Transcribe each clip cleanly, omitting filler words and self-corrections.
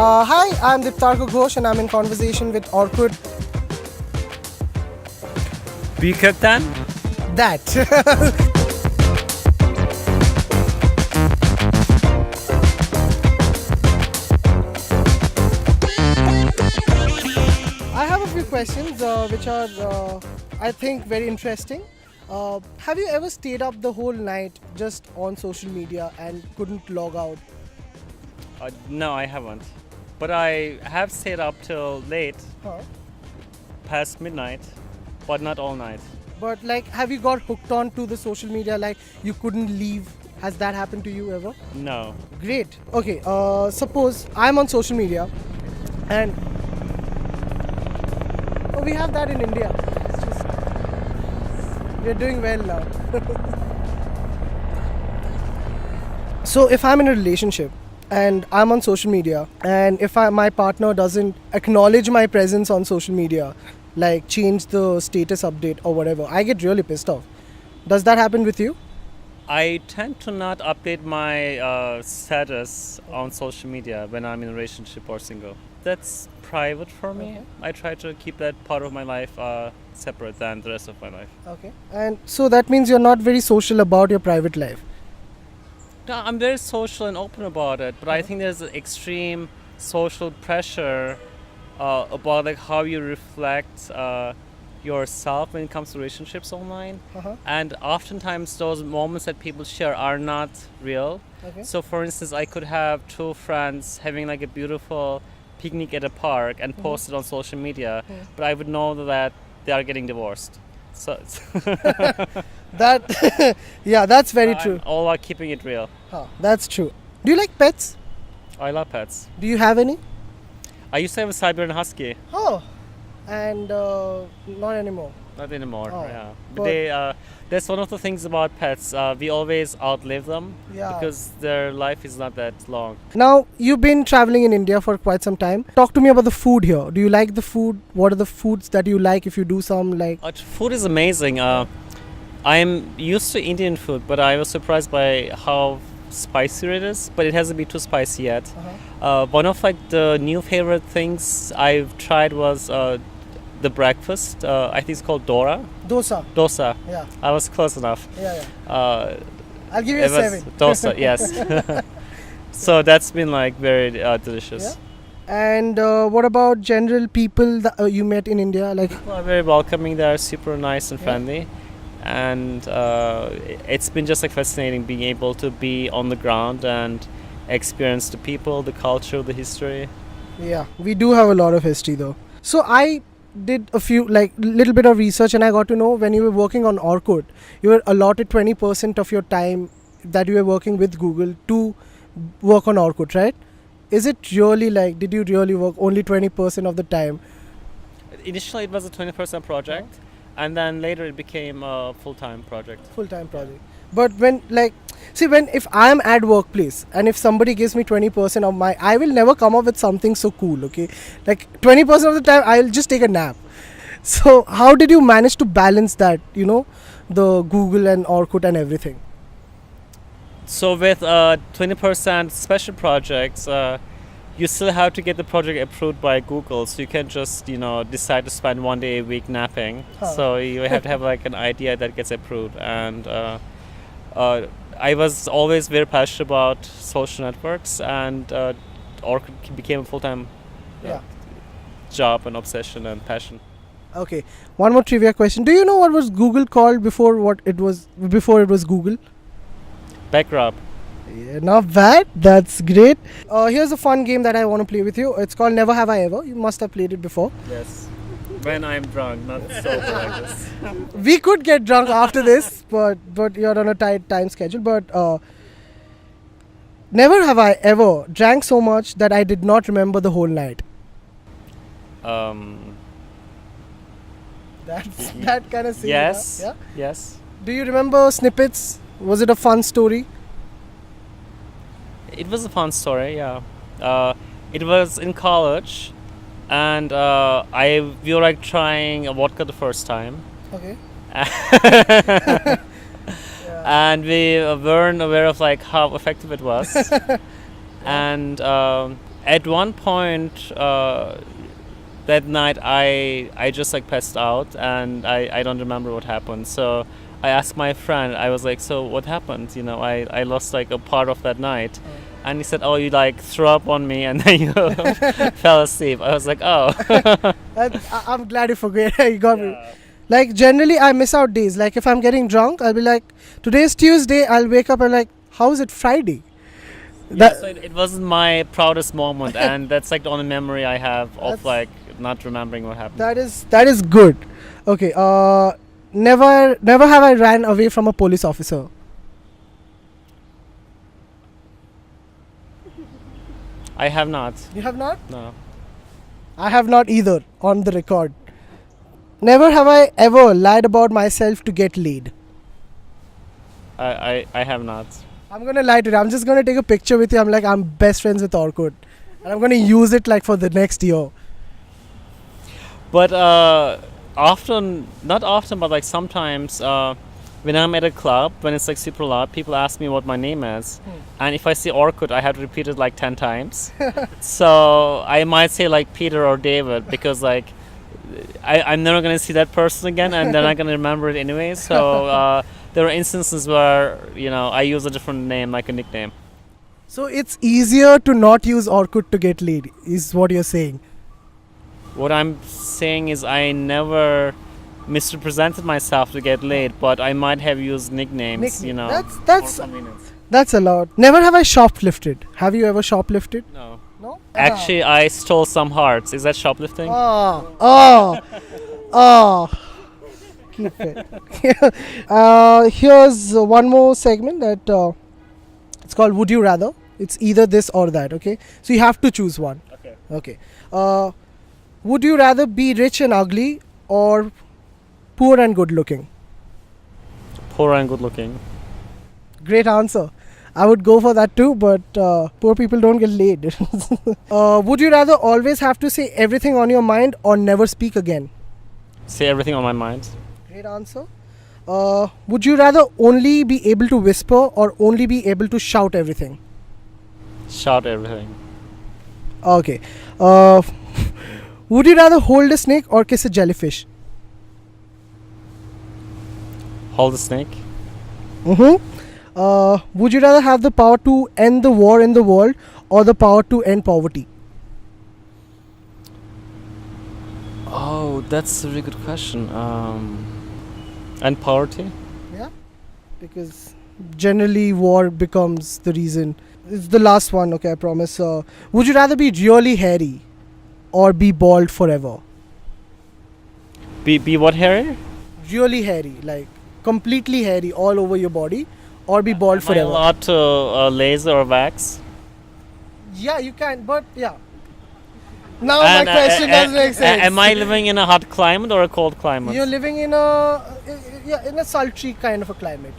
Hi, I'm Diptarka Ghosh and I'm in conversation with Orkut. Buyukkokten? That. I have a few questions which are, I think, very interesting. Have you ever stayed up the whole night just on social media and couldn't log out? No, I haven't. But I have stayed up till late, Huh? past midnight, but not all night. But like, have you got hooked on to the social media like you couldn't leave? Has that happened to you ever? No. Great. Okay, suppose I'm on social media and we have that in India. It's just we're doing well now. So if I'm in a relationship and I'm on social media and if my partner doesn't acknowledge my presence on social media, like change the status update or whatever, I get really pissed off. Does that happen with you? I tend to not update my status on social media when I'm in a relationship or single. That's private for me. Okay. I try to keep that part of my life separate than the rest of my life. Okay. And so that means you're not very social about your private life. No, I'm very social and open about it, but I think there's an extreme social pressure about like how you reflect yourself when it comes to relationships online. Uh-huh. And oftentimes those moments that people share are not real. Okay. So for instance, I could have two friends having like a beautiful picnic at a park and post it on social media, but I would know that they are getting divorced. So That, yeah, that's very true. I'm all about keeping it real. Huh, that's true. Do you like pets? I love pets. Do you have any? I used to have a Siberian Husky. Oh, and not anymore. Not anymore. Oh, Yeah, but- but that's one of the things about pets. We always outlive them Yeah. because their life is not that long. Now, you've been traveling in India for quite some time. Talk to me about the food here. Do you like the food? What are the foods that you like if you do some like... Food is amazing. I'm used to Indian food, but I was surprised by how spicy it is. But it hasn't been too spicy yet. One of like the new favorite things I've tried was the breakfast. I think it's called Dora. Dosa. Dosa. Yeah, I was close enough. yeah. Uh, I'll give you it a was 7. dosa, yes. So that's been like very delicious. Yeah. And what about general people that you met in India? Like, People are very welcoming. They are super nice and Yeah. friendly, and it's been just like fascinating being able to be on the ground and experience the people, the culture, the history. yeah, we do have a lot of history though. So I did a few like little bit of research and I got to know when you were working on Orkut, you were allotted 20% of your time that you were working with Google to work on Orkut, right? Is it really like, did you really work only 20% of the time? Initially, it was a 20% project, and then later it became a full-time project. Full-time project. But when like, see when if I am at workplace and if somebody gives me 20% of my, I will never come up with something so cool, okay? Like 20% of the time I'll just take a nap. So how did you manage to balance that, you know, the Google and Orkut and everything? So with 20% special projects, you still have to get the project approved by Google. So you can't just decide to spend one day a week napping. Huh. So you have to have like an idea that gets approved. And I was always very passionate about social networks, and Orkut became a full-time Yeah. job and obsession and passion. Okay. One more trivia question. Do you know what was Google called before it was Google? Backrub. Yeah, not bad. That's great. Here's a fun game that I want to play with you. It's called Never Have I Ever. You must have played it before. Yes. When I'm drunk, not sober like this. We could get drunk after this, but you're on a tight time schedule. But never have I ever drank so much that I did not remember the whole night. That's that kind of silly. Yes. Yeah. Yes. Do you remember snippets? Was it a fun story? It was a fun story, yeah. It was in college, and we were like trying a vodka the first time, Okay. and we weren't aware of like how effective it was. And At one point that night, I just like passed out, and I don't remember what happened. So I asked my friend. I was like, "So what happened? You know, I lost like a part of that night." And he said, "Oh, you like threw up on me, and then you fell asleep." I was like, "Oh." I'm glad you forget. You got me. Like generally, I miss out days. Like if I'm getting drunk, I'll be like, "Today's Tuesday." I'll wake up and like, "How is it Friday?" So it wasn't my proudest moment, and that's like the only memory I have of like not remembering what happened. That is good. Okay. Never have I ran away from a police officer. I have not. You have not? No. I have not either. On the record. Never have I ever lied about myself to get laid. I have not. I'm gonna lie to you. I'm just gonna take a picture with you. I'm like, I'm best friends with Orkut, and I'm gonna use it like for the next year. But often, not often, but like sometimes when I'm at a club, when it's like super loud, people ask me what my name is. And if I see Orkut, I have to repeat it like 10 times. So I might say like Peter or David, because like I'm never going to see that person again, and they're not going to remember it anyway. So there are instances where, you know, I use a different name, like a nickname. So it's easier to not use Orkut to get laid, is what you're saying. What I'm saying is I never misrepresented myself to get laid, but I might have used nicknames, you know. That's for convenience. That's allowed. Never have I shoplifted. Have you ever shoplifted? No. No. Actually, I stole some hearts. Is that shoplifting? Oh. Keep it. Here's one more segment that it's called Would You Rather. It's either this or that. Okay. So you have to choose one. Okay. Would you rather be rich and ugly or poor and good looking? Poor and good looking. Great answer. I would go for that too, but poor people don't get laid. Would you rather always have to say everything on your mind or never speak again? Say everything on my mind. Great answer. Would you rather only be able to whisper or only be able to shout everything? Shout everything. Okay. Would you rather hold a snake or kiss a jellyfish? Hold the snake. Would you rather have the power to end the war in the world or the power to end poverty? Oh, that's a really good question. And poverty? Yeah. Because generally war becomes the reason. It's the last one, okay, I promise. Would you rather be really hairy or be bald forever? Be what, Harry? Really hairy, like completely hairy all over your body, or be bald Am I forever? allowed to laser or wax? Yeah, you can, but yeah. Now my question doesn't make sense. Am I living in a hot climate or a cold climate? You're living in a sultry kind of a climate.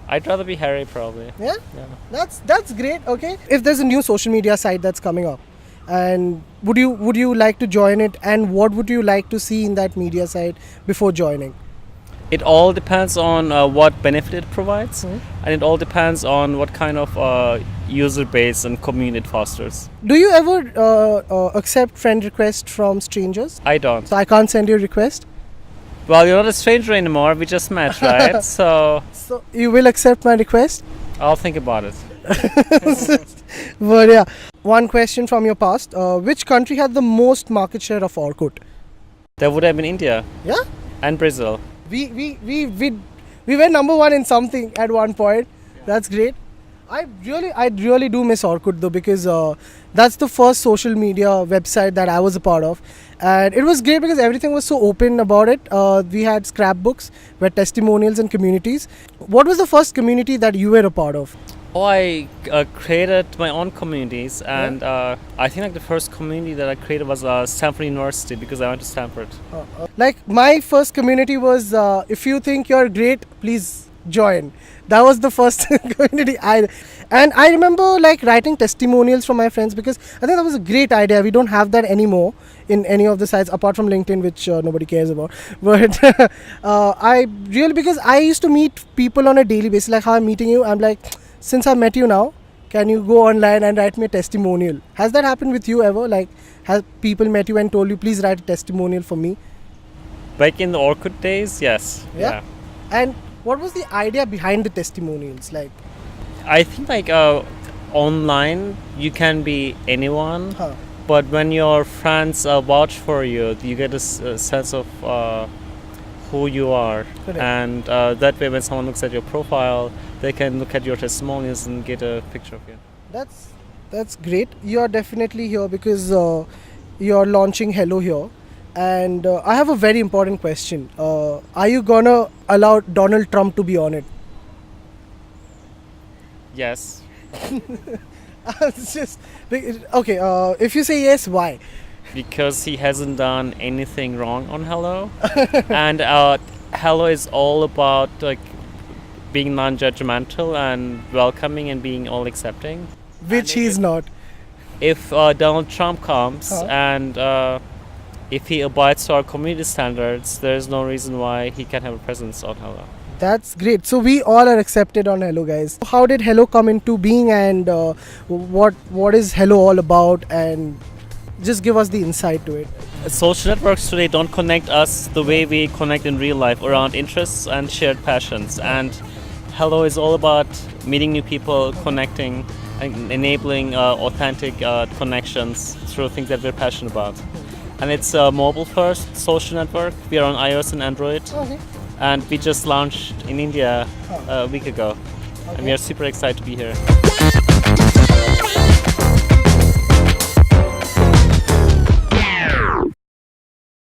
I'd rather be hairy, probably. Yeah? Yeah. That's great. Okay. If there's a new social media site that's coming up, and would you like to join it, and what would you like to see in that media site before joining? It all depends on what benefit it provides, and it all depends on what kind of user base and community it fosters. Do you ever accept friend requests from strangers? I don't. So I can't send you a request. Well, you're not a stranger anymore. We just met, right? So You will accept my request? I'll think about it. But yeah, one question from your past. Which country had the most market share of Orkut? That would have been India. Yeah? And Brazil. We were number one in something at one point. Yeah. That's great. I really do miss Orkut though, because that's the first social media website that I was a part of, and it was great because everything was so open about it. We had scrapbooks, we had testimonials and communities. What was the first community that you were a part of? Oh, I created my own communities, and I think like the first community that I created was Stanford University, because I went to Stanford. Like my first community was if you think you're great, please join. That was the first community I remember like writing testimonials from my friends, because I think that was a great idea. We don't have that anymore in any of the sites apart from LinkedIn, which nobody cares about. But because I used to meet people on a daily basis, like how I'm meeting you. I'm like, since I met you now, can you go online and write me a testimonial? Has that happened with you ever? Like, have people met you and told you, please write a testimonial for me? Back in the Orkut days, yes. Yeah. And what was the idea behind the testimonials? Like, I think online you can be anyone, but when your friends vouch for you, you get a sense of who you are. Correct. And that way when someone looks at your profile, they can look at your testimonials and get a picture of you. that's great. You are definitely here because you're launching Hello here. And I have a very important question. Are you gonna allow Donald Trump to be on it? Yes. It's just okay. If you say yes, why? Because he hasn't done anything wrong on Hello. And Hello is all about like being non-judgmental and welcoming and being all accepting. Which he's not. If Donald Trump comes Huh? and if he abides to our community standards, there is no reason why he can't have a presence on Hello. That's great. So we all are accepted on Hello, guys. How did Hello come into being, and what is Hello all about? And just give us the insight to it. Social networks today don't connect us the way we connect in real life around interests and shared passions. And Hello is all about meeting new people, connecting, and enabling authentic connections through things that we're passionate about. And it's a mobile-first social network. We are on iOS and Android. Okay. And we just launched in India a week ago. And we are super excited to be here.